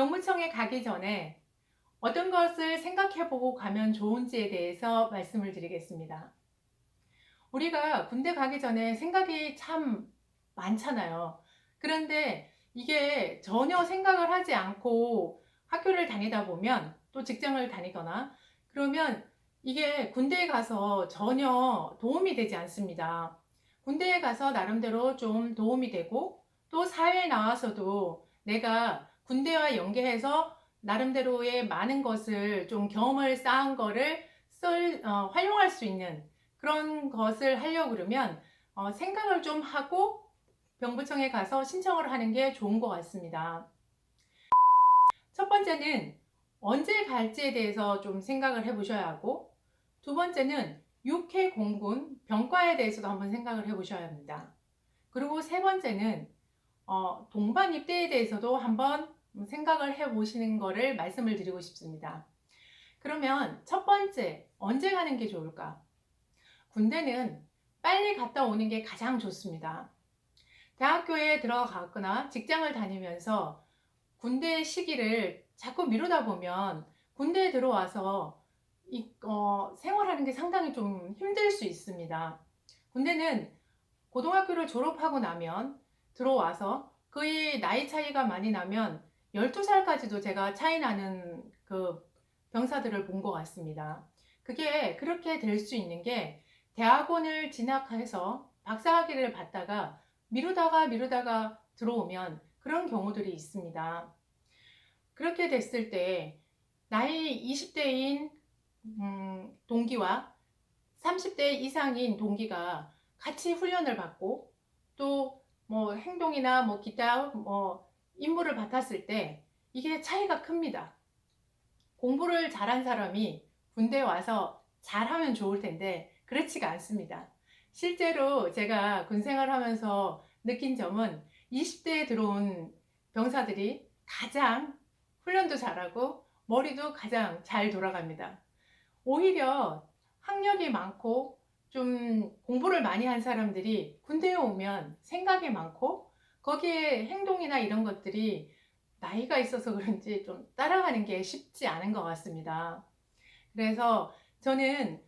병무청에 가기 전에 어떤 것을 생각해 보고 가면 좋은지에 대해서 말씀을 드리겠습니다. 우리가 군대 가기 전에 생각이 참 많잖아요. 그런데 이게 전혀 생각을 하지 않고 학교를 다니다 보면, 또 직장을 다니거나 그러면 이게 군대에 가서 전혀 도움이 되지 않습니다. 군대에 가서 나름대로 좀 도움이 되고, 또 사회에 나와서도 내가 군대와 연계해서 나름대로의 많은 것을 좀 경험을 쌓은 거를 활용할 수 있는 그런 것을 하려고 그러면 생각을 좀 하고 병부청에 가서 신청을 하는 게 좋은 것 같습니다. 첫 번째는 언제 갈지에 대해서 좀 생각을 해 보셔야 하고, 두 번째는 육해 공군 병과에 대해서도 한번 생각을 해 보셔야 합니다. 그리고 세 번째는 동반 입대에 대해서도 한번 생각을 해 보시는 거를 말씀을 드리고 싶습니다. 그러면 첫 번째, 언제 가는 게 좋을까? 군대는 빨리 갔다 오는 게 가장 좋습니다. 대학교에 들어가거나 직장을 다니면서 군대 시기를 자꾸 미루다 보면 군대에 들어와서 생활하는 게 상당히 좀 힘들 수 있습니다. 군대는 고등학교를 졸업하고 나면 들어와서 거의 나이 차이가 많이 나면 12살까지도 제가 차이 나는 그 병사들을 본 것 같습니다. 그게 그렇게 될 수 있는 게 대학원을 진학해서 박사학위를 받다가 미루다가 들어오면 그런 경우들이 있습니다. 그렇게 됐을 때 나이 20대인 동기와 30대 이상인 동기가 같이 훈련을 받고, 또 뭐 행동이나 뭐 기타 뭐 임무를 맡았을 때 이게 차이가 큽니다. 공부를 잘한 사람이 군대에 와서 잘하면 좋을 텐데 그렇지가 않습니다. 실제로 제가 군 생활하면서 느낀 점은 20대에 들어온 병사들이 가장 훈련도 잘하고 머리도 가장 잘 돌아갑니다. 오히려 학력이 많고 좀 공부를 많이 한 사람들이 군대에 오면 생각이 많고, 거기에 행동이나 이런 것들이 나이가 있어서 그런지 좀 따라가는 게 쉽지 않은 것 같습니다. 그래서 저는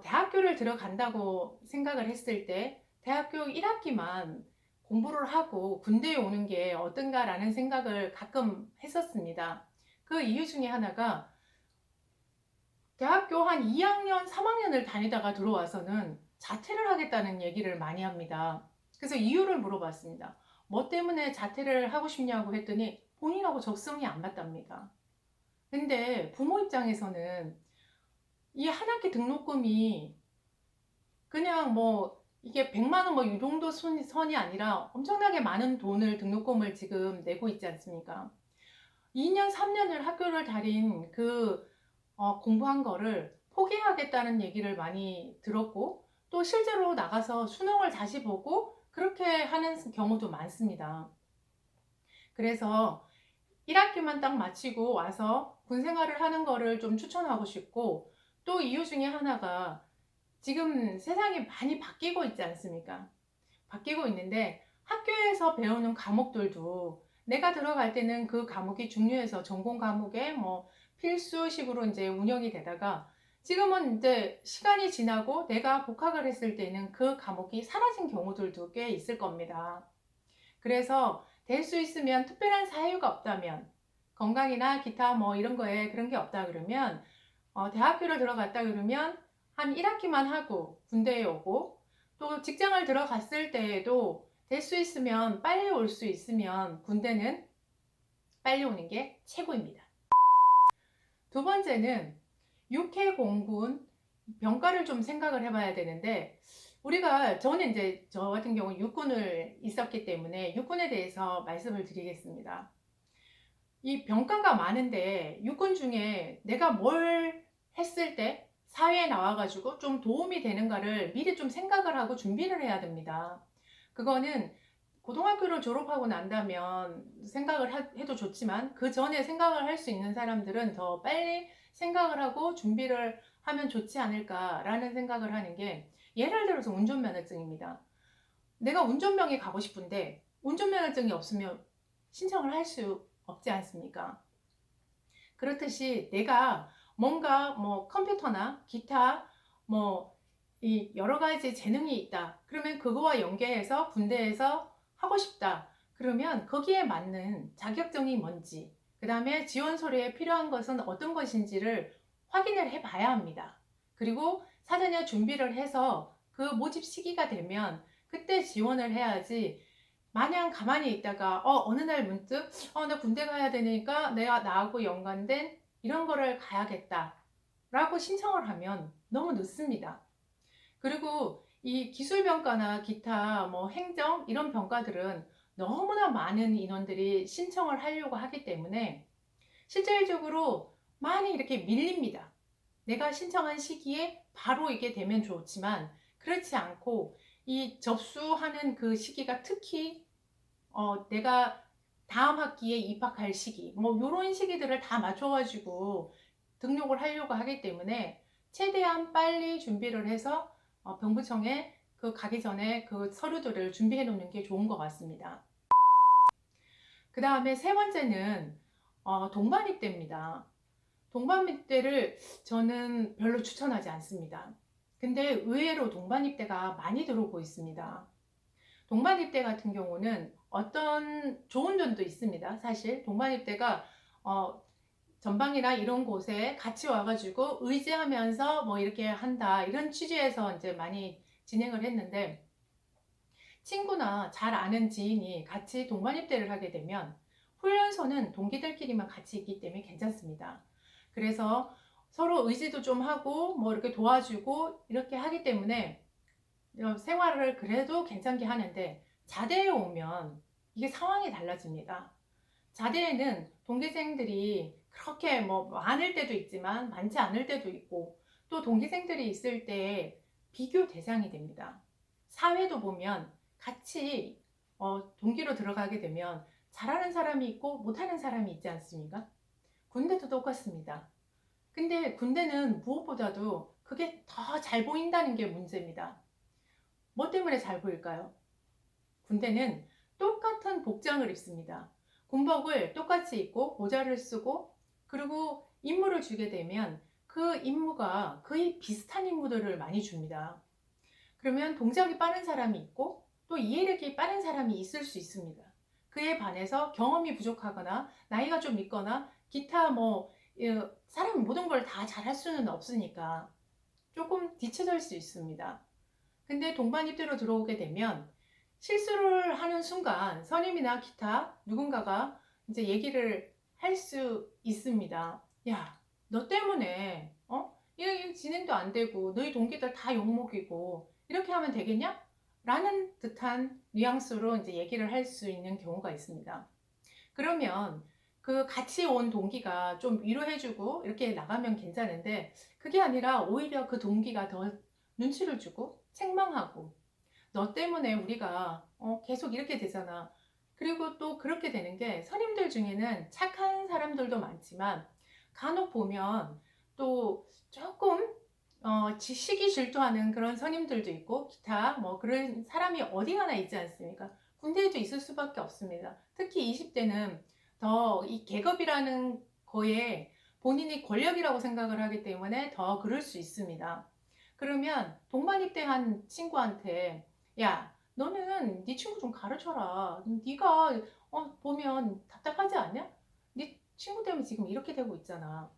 대학교를 들어간다고 생각을 했을 때 대학교 1학기만 공부를 하고 군대에 오는 게 어떤가라는 생각을 가끔 했었습니다. 그 이유 중에 하나가 대학교 한 2학년, 3학년을 다니다가 들어와서는 자퇴를 하겠다는 얘기를 많이 합니다. 그래서 이유를 물어봤습니다. 뭐 때문에 자퇴를 하고 싶냐고 했더니 본인하고 적성이 안 맞답니다. 근데 부모 입장에서는 이 한 학기 등록금이 그냥 뭐 이게 100만 원 뭐 이 정도 선이 아니라 엄청나게 많은 돈을 등록금을 지금 내고 있지 않습니까? 2년, 3년을 학교를 다닌 공부한 거를 포기하겠다는 얘기를 많이 들었고, 또 실제로 나가서 수능을 다시 보고 그렇게 하는 경우도 많습니다. 그래서 1학기만 딱 마치고 와서 군 생활을 하는 거를 좀 추천하고 싶고, 또 이유 중에 하나가 지금 세상이 많이 바뀌고 있지 않습니까? 바뀌고 있는데 학교에서 배우는 과목들도 내가 들어갈 때는 그 과목이 중요해서 전공 과목에 뭐 필수식으로 이제 운영이 되다가, 지금은 이제 시간이 지나고 내가 복학을 했을 때는 그 과목이 사라진 경우들도 꽤 있을 겁니다. 그래서 될 수 있으면 특별한 사유가 없다면, 건강이나 기타 뭐 이런 거에 그런 게 없다 그러면 대학교를 들어갔다 그러면 한 1학기만 하고 군대에 오고, 또 직장을 들어갔을 때에도 될 수 있으면 빨리 올 수 있으면 군대는 빨리 오는 게 최고입니다. 두 번째는 육해 공군 병가를 좀 생각을 해봐야 되는데, 저는 이제 저 같은 경우 육군을 있었기 때문에 육군에 대해서 말씀을 드리겠습니다. 이 병가가 많은데 육군 중에 내가 뭘 했을 때 사회에 나와가지고 좀 도움이 되는가를 미리 좀 생각을 하고 준비를 해야 됩니다. 그거는 고등학교를 졸업하고 난다면 생각을 해도 좋지만, 그 전에 생각을 할 수 있는 사람들은 더 빨리 생각을 하고 준비를 하면 좋지 않을까라는 생각을 하는 게, 예를 들어서 운전면허증입니다. 내가 운전병에 가고 싶은데 운전면허증이 없으면 신청을 할 수 없지 않습니까? 그렇듯이 내가 뭔가 뭐 컴퓨터나 기타 뭐 이 여러 가지 재능이 있다. 그러면 그거와 연계해서 군대에서 하고 싶다. 그러면 거기에 맞는 자격증이 뭔지, 그 다음에 지원 서류에 필요한 것은 어떤 것인지를 확인을 해 봐야 합니다. 그리고 사전에 준비를 해서 그 모집 시기가 되면 그때 지원을 해야지, 마냥 가만히 있다가 어느 날 문득 나 군대 가야 되니까 내가 나하고 연관된 이런 거를 가야겠다 라고 신청을 하면 너무 늦습니다. 그리고 이 기술병가나 기타 뭐 행정 이런 병가들은 너무나 많은 인원들이 신청을 하려고 하기 때문에 실질적으로 많이 이렇게 밀립니다. 내가 신청한 시기에 바로 이게 되면 좋지만 그렇지 않고, 이 접수하는 그 시기가 특히 내가 다음 학기에 입학할 시기 뭐 이런 시기들을 다 맞춰가지고 등록을 하려고 하기 때문에 최대한 빨리 준비를 해서 병부청에 그 가기 전에 그 서류들을 준비해 놓는 게 좋은 것 같습니다. 그 다음에 세 번째는 동반 입대입니다. 동반 입대를 저는 별로 추천하지 않습니다. 근데 의외로 동반 입대가 많이 들어오고 있습니다. 동반 입대 같은 경우는 어떤 좋은 점도 있습니다. 사실 동반 입대가 전방이나 이런 곳에 같이 와가지고 의지하면서 뭐 이렇게 한다, 이런 취지에서 이제 많이 진행을 했는데, 친구나 잘 아는 지인이 같이 동반 입대를 하게 되면 훈련소는 동기들끼리만 같이 있기 때문에 괜찮습니다. 그래서 서로 의지도 좀 하고 뭐 이렇게 도와주고 이렇게 하기 때문에 생활을 그래도 괜찮게 하는데, 자대에 오면 이게 상황이 달라집니다. 자대에는 동기생들이 그렇게 뭐 많을 때도 있지만 많지 않을 때도 있고, 또 동기생들이 있을 때 비교 대상이 됩니다. 사회도 보면 같이 동기로 들어가게 되면 잘하는 사람이 있고 못하는 사람이 있지 않습니까? 군대도 똑같습니다. 근데 군대는 무엇보다도 그게 더 잘 보인다는 게 문제입니다. 뭐 때문에 잘 보일까요? 군대는 똑같은 복장을 입습니다. 군복을 똑같이 입고 모자를 쓰고, 그리고 임무를 주게 되면 그 임무가 거의 비슷한 임무들을 많이 줍니다. 그러면 동작이 빠른 사람이 있고 또 이해력이 빠른 사람이 있을 수 있습니다. 그에 반해서 경험이 부족하거나 나이가 좀 있거나 기타 뭐 사람이 모든 걸 다 잘할 수는 없으니까 조금 뒤쳐질 수 있습니다. 근데 동반 입대로 들어오게 되면 실수를 하는 순간 선임이나 기타 누군가가 이제 얘기를 할 수 있습니다. 야, 너 때문에 이렇게 진행도 안 되고 너희 동기들 다 욕먹이고 이렇게 하면 되겠냐? 라는 듯한 뉘앙스로 이제 얘기를 할 수 있는 경우가 있습니다. 그러면 그 같이 온 동기가 좀 위로해주고 이렇게 나가면 괜찮은데, 그게 아니라 오히려 그 동기가 더 눈치를 주고 책망하고, 너 때문에 우리가 계속 이렇게 되잖아. 그리고 또 그렇게 되는 게, 선임들 중에는 착한 사람들도 많지만 간혹 보면 또 조금 시기 질투하는 그런 선임들도 있고, 기타 뭐 그런 사람이 어디 가나 있지 않습니까? 군대에도 있을 수밖에 없습니다. 특히 20대는 더 이 계급이라는 거에 본인이 권력이라고 생각을 하기 때문에 더 그럴 수 있습니다. 그러면 동반 입대한 친구한테, 야, 너는 네 친구 좀 가르쳐라. 네가 보면 답답하지 않냐? 네 친구 때문에 지금 이렇게 되고 있잖아.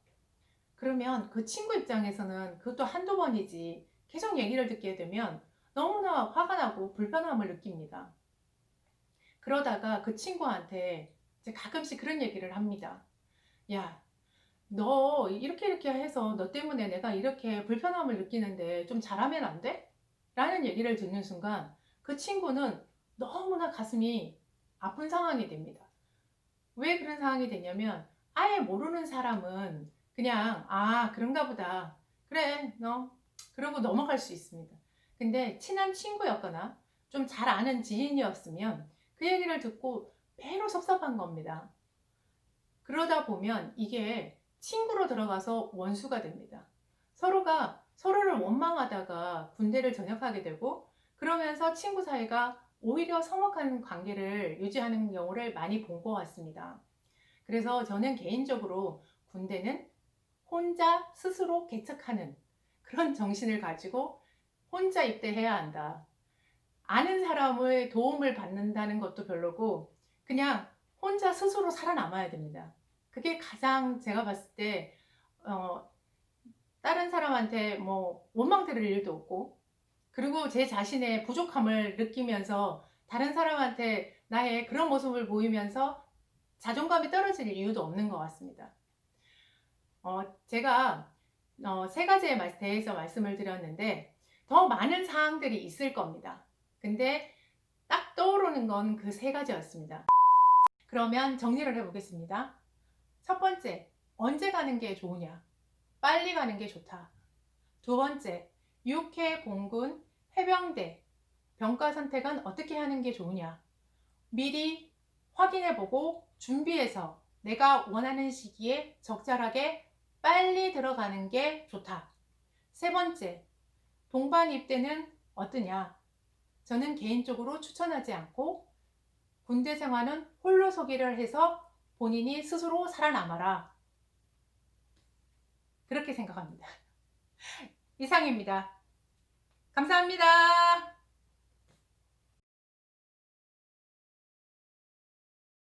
그러면 그 친구 입장에서는 그것도 한두 번이지 계속 얘기를 듣게 되면 너무나 화가 나고 불편함을 느낍니다. 그러다가 그 친구한테 이제 가끔씩 그런 얘기를 합니다. 야, 너 이렇게 해서 너 때문에 내가 이렇게 불편함을 느끼는데 좀 잘하면 안 돼? 라는 얘기를 듣는 순간 그 친구는 너무나 가슴이 아픈 상황이 됩니다. 왜 그런 상황이 되냐면, 아예 모르는 사람은 그냥 그런가 보다, 그래 너, 그러고 넘어갈 수 있습니다. 근데 친한 친구였거나 좀 잘 아는 지인이었으면 그 얘기를 듣고 배로 섭섭한 겁니다. 그러다 보면 이게 친구로 들어가서 원수가 됩니다. 서로가 서로를 원망하다가 군대를 전역하게 되고, 그러면서 친구 사이가 오히려 서먹한 관계를 유지하는 경우를 많이 본 것 같습니다. 그래서 저는 개인적으로 군대는 혼자 스스로 개척하는 그런 정신을 가지고 혼자 입대해야 한다. 아는 사람의 도움을 받는다는 것도 별로고 그냥 혼자 스스로 살아남아야 됩니다. 그게 가장 제가 봤을 때 다른 사람한테 뭐 원망 들을 일도 없고, 그리고 제 자신의 부족함을 느끼면서 다른 사람한테 나의 그런 모습을 보이면서 자존감이 떨어질 이유도 없는 것 같습니다. 제가 세 가지에 대해서 말씀을 드렸는데 더 많은 사항들이 있을 겁니다. 근데 딱 떠오르는 건 그 세 가지였습니다. 그러면 정리를 해보겠습니다. 첫 번째, 언제 가는 게 좋으냐? 빨리 가는 게 좋다. 두 번째, 육해, 공군, 해병대, 병과 선택은 어떻게 하는 게 좋으냐? 미리 확인해보고 준비해서 내가 원하는 시기에 적절하게 빨리 들어가는 게 좋다. 세 번째, 동반 입대는 어떠냐? 저는 개인적으로 추천하지 않고 군대 생활은 홀로서기를 해서 본인이 스스로 살아남아라. 그렇게 생각합니다. 이상입니다. 감사합니다.